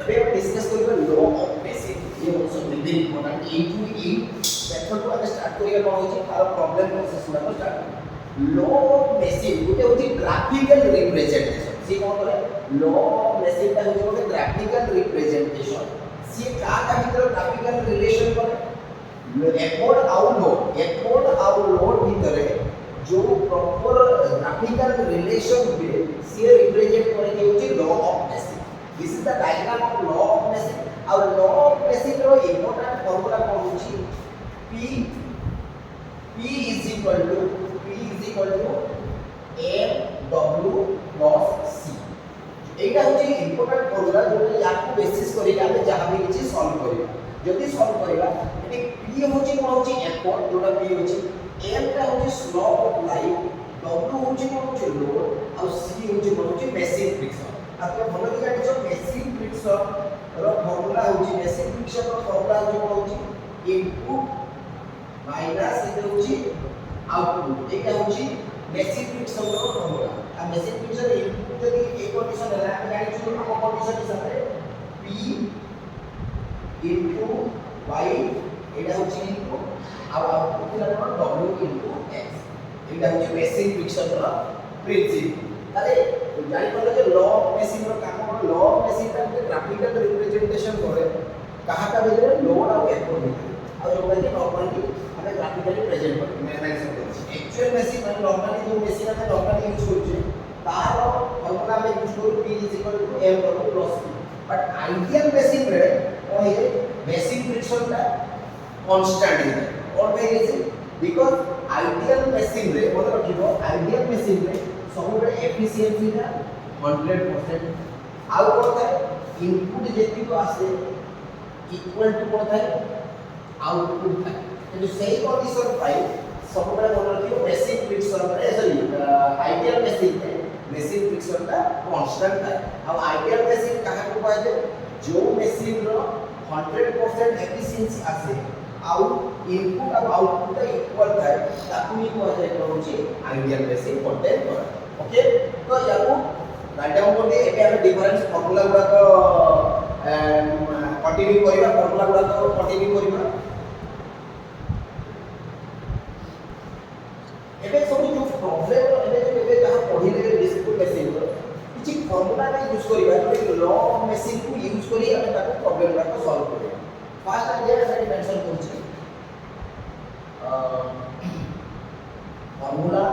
ଏବେ ଆମେ डिस्कस କରିବା लॉ ऑफ मेसिन ये also very important into in method को ଆମେ स्टार्ट କରିବା कोन होची तार प्रॉब्लम प्रोसेस गुडा स्टार्ट लॉ ऑफ मेसिन गुटे होची ग्राफिकल रिप्रेजेंटेशन सी कोन करे लॉ ऑफ मेसिन ता होची गोटे ग्राफिकल रिप्रेजेंटेशन सी का भीतर ग्राफिकल रिलेशन करे एफोर्ड आउट लोड भीतर जो प्रॉपर ग्राफिकल रिलेशन हुए सी रिप्रेजेंट करे के होची law of machine this is the diagram of law of machine और लॉ ऑफ मेसिन रो इंपोर्टेंट फार्मूला कोन होची p is equal to m w plus c एटा होची इंपोर्टेंट फार्मूला जो याकू बेसिस करी आमे जहां भी किछि सॉल्व करियो जदी सॉल्व करिवा एटी p होची कोन होची एफोर्ट जोटा p होची m टा होची स्लोप ऑफ लाइन w होची कोन होची लोड और c होची कोन होची मेसिन फ्रिक्शन आपके भलो कि जानिछो मेसिन फ्रिक्शन रो फार्मूला होची मेसिन फ्रिक्शन रो फार्मूला होची कोन होची इनपुट माइनस इते होची आउटपुट एटा होची मेसिन फ्रिक्शन रो फार्मूला आ मेसिन फ्रिक्शन इनपुट जदी ए कंडीशन है हम जानिछो हम कंडीशन हिसाब रे p इनटू y एटा होची इनपुट और आउटपुट ला कोन w इनटू x एटा होची मेसिन फ्रिक्शन रो प्रिंसिपल ताले जानि पले जे लॉ ऑफ मेसिन रो काम कोन लॉ ऑफ मेसिन ता ग्राफिकल रिप्रेजेंटेशन करे कहा का बेले लोड और एफोर्ट और जो कि नॉर्मली हमें ग्राफिकली प्रेजेंट कर मेंशन कर एक्चुअल मेसिन में नॉर्मली जो मेसिन हमें नॉर्मली यूज करछे तार फार्मूला में यूज करू p m w plus c but ideal machine रे कोन हे मेसिन फ्रिक्शन ता कांस्टेंट है और वेरी बिकॉज़ आइडियल मेसिन रे मन रखिबो आइडियल मेसिन रे सब बे एफिशिएंसी ता 100% आउ कोन था इनपुट जेति को आसे इक्वल टू कोन था आउटपुट था तो सही कंडीशन पाई सब बे मन रखिबो मेसिन फ्रिक्शन रे सॉरी आइडियल मेसिन रे मेसिन फ्रिक्शन ता कांस्टेंट था अब आइडियल मेसिन कहा को पाए जो मेसिन रो 100% एफिशिएंसी आसे आउट इनपुट और आउटपुट इक्वल थाए ताकू ही को जाय होची आइडियल मेसिन कंटेंट कर ओके तो याकू राइट डाउन कर दे एबे हम डिफरेंस फार्मूला गुडा को कंटिन्यू करिवा फार्मूला गुडा को कंटिन्यू करिवा एबे सब जो प्रॉब्लम एबे जहां पढिले डिस्क्रिप्टिव मेसिन रो किछि फार्मूला का यूज करिवा जो लॉ ऑफ मेसिन को यूज करी हम ताको प्रॉब्लम गुडा को सॉल्व करिवा फर्स्ट आइडिया से मेंशन करछि फार्मूला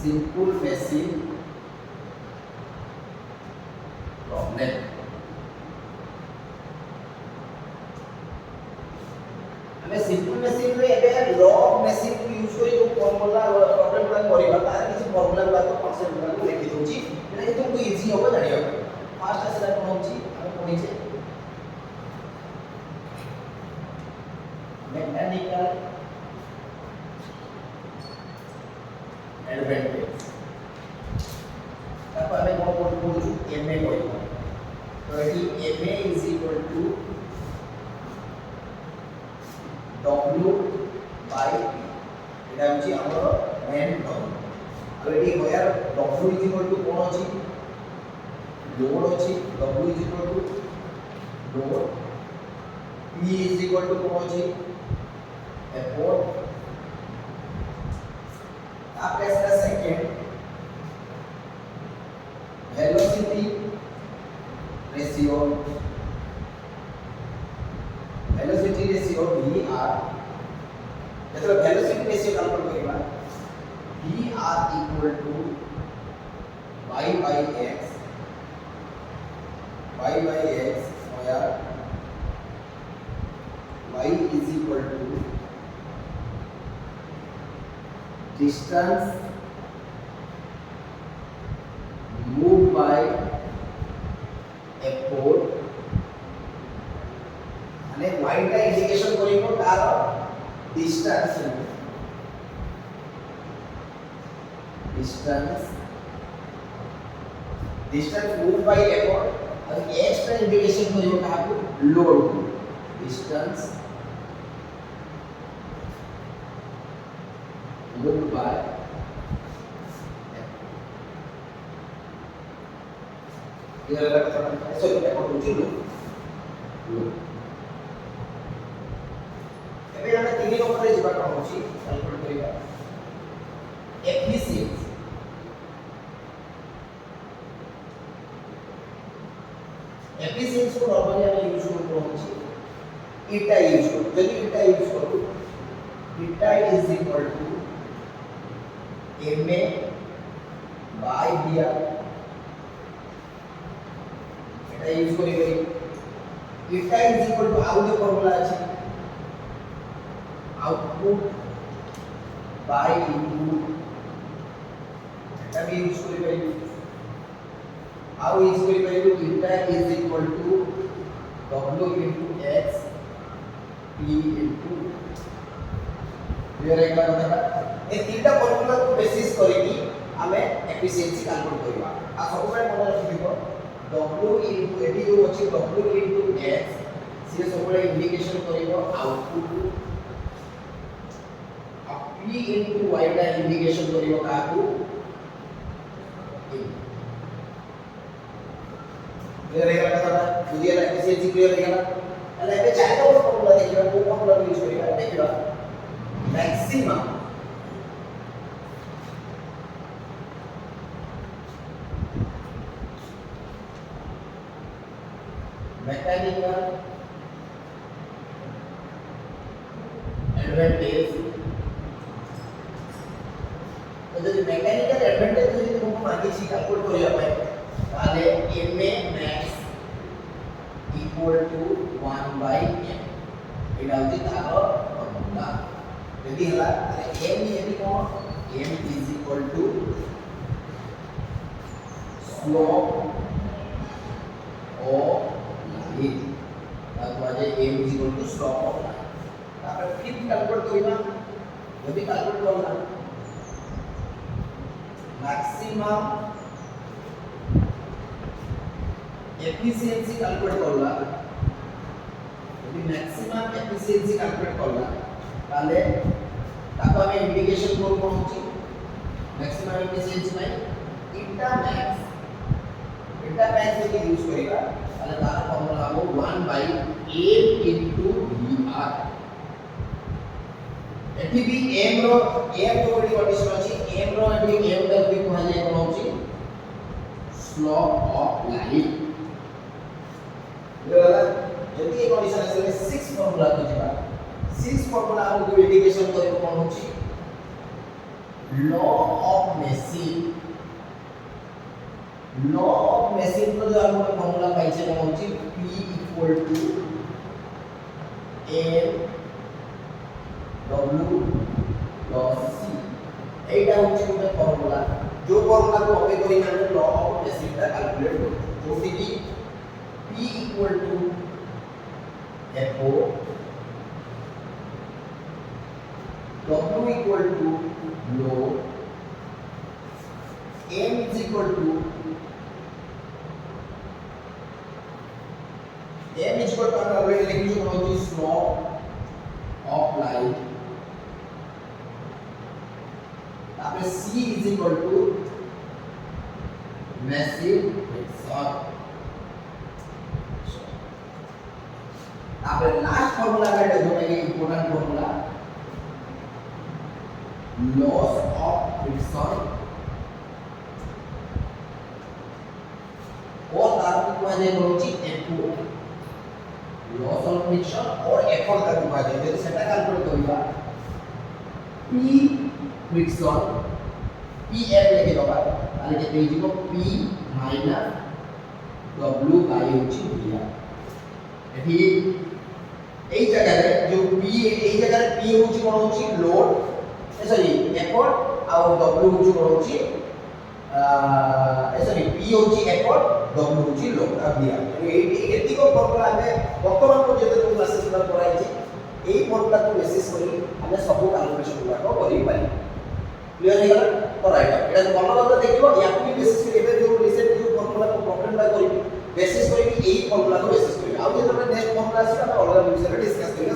सिंपल मेसिन प्रॉब्लम हमें सिंपल मेसिन रे एबे लॉ ऑफ मेसिन को यूज करी जो फार्मूला प्रॉब्लम का करिबा तार किछि फार्मूला गुडा को कांसेप्ट गुडा को लिखि दोछि एटा कि तुमको इजी होबो जानिया फर्स्ट आसेला कोन होछि हम पढिछे मैकेनिकल एडवांटेज तब हमें कोन बोलछु ma करिबा तो एटी ma is equal to w by p एटा होछि हमर मेन टर्म और एटी होयर w इज इक्वल टू कोन अछि लोड अछि w is equal to load p is equal to कोन अछि एफोर्ट आप ऐसा सेकंड वेलोसिटी रेशियो vr जतरा वेलोसिटी रेशियो कैलकुलेट करिबा vr equal to y by x square y is equal to distance moved by effort અને y টা indication કરીબો તાર distance moved by effort और x टा इंडिकेशन करियो काको लोड डिस्टेंस look by ये अलग थोड़ा सॉरी मैं कौन पूछूं लो ଏବେ ଆମେ ତିନି ନମ୍ବରରେ ଯିବା କ'ଣ ଅଛି କ୍ୟାଲକୁଲେଟ୍ କରିବା ଏଫିସିଏନ୍ସି एफिशिएंसी को नॉर्मली हम यूज करते हैं ईटा यूज करो यदि ईटा यूज करो eta is equal to ma by dr এটা यूज করি ईटा इज इक्वल टू आउ जो फॉर्मूला আছে आउटपुट बाय इनपुट এটা भी यूज করি how is going to be eta is equal to w into x p into clear है क्या बताना ए तीनटा फार्मूला को बेसिस करेगी हमें एफिशिएंसी कैलकुलेट करबा आ सब बेले मन रखिबो w into एटी जो अछि w into x से सब बेले इंडिकेशन करिवो आउटपुट आ p into y टा इंडिकेशन करिवो काकू क्लियर है क्या बुझिए ना एफिशिएंसी क्लियर है ना એટલે કે ચાર નંબર ફોર્મ્યુલા देखिबा को फॉर्मूला यूज करिबा देखिबा मैक्सिमम मैकेनिकल एडवांटेज तो जो मैकेनिकल एडवांटेज जो तुमको मांगी छी कैलकुलेट करिया पाए ताले ma max equal to 1 by m एटा होची तारो फॉर्मूला यदि हला ताले m यदि कोन m is equal to slope of line ताकि m is equal to slope of line तापर फिर कैलकुलेट करिबा यदि कैलकुलेट करला मैक्सिमम एफिशिएंसी कैलकुलेट करला यदि मैक्सिमम एफिशिएंसी कैलकुलेट करला ताले ताको हम इंडिकेशन कोड कोन होची मैक्सिमम एफिशिएंसी में ईटा मैक्स यदि यूज करिबा ताले तार फॉर्मूला हो 1 by m into dr एठी भी m रो m जो बड़ी कंडीशन अछि m रो एठी m तक भी कहा जाय कोन होची स्लोप ऑफ लाइन जल्दी एक कंडीशन है 6 फार्मूला को जिबा 6 फार्मूला हमको इंडिकेशन करिबो कोन होची लॉ ऑफ मेसिन तो जो हमको फार्मूला पाइछे कोन होची p equal to m w plus c एटा होची गोटे फार्मूला जो फार्मूला को अबे करी हम लॉ ऑफ मेसिन का कैलकुलेट करू जोटी की p equal to FO W equal to load M is equal to already लिखी जो होती है slope of line तापर C is equal to massive friction तापर लास्ट फार्मूला का जोटा कि important formula loss of friction और तार को कहा जाए होची F2 लॉस ऑफ फ्रिक्शन और F1 का कहा जाए जब सेटा कैलकुलेट करिबा P फ्रिक्शन Pf लेके दबा ताले के पेज को P माइनस W बाय होची दिया एठी এই জায়গায় जो p এই জায়গায় p হচ্ছে কোন হচ্ছে লোড সরি এফর্ট আর w হচ্ছে কোন হচ্ছে সরি p হচ্ছে এফর্ট w হচ্ছে লোড আর দিয়া এই এতিক ফর্মুলা আমি বর্তমান পর্যন্ত যে ক্লাসেস গুলো পড়াইছি এই ফর্মুলা को বেসিস করি আমি সব ক্যালকুলেশন গুলো করি পারি ক্লিয়ার হই গেল তো রাইট এটা মনোভাব দেখিবো ইয়াকু বেসিস করে এবে जो রিসেন্ট जो ফর্মুলা को প্রবলেমটা করি बेसिस करी एई फॉर्मूला को बेसिस करी आ जे तमे नेक्स्ट फॉर्मूला आसी हम अलग विषय रे डिस्कस करिया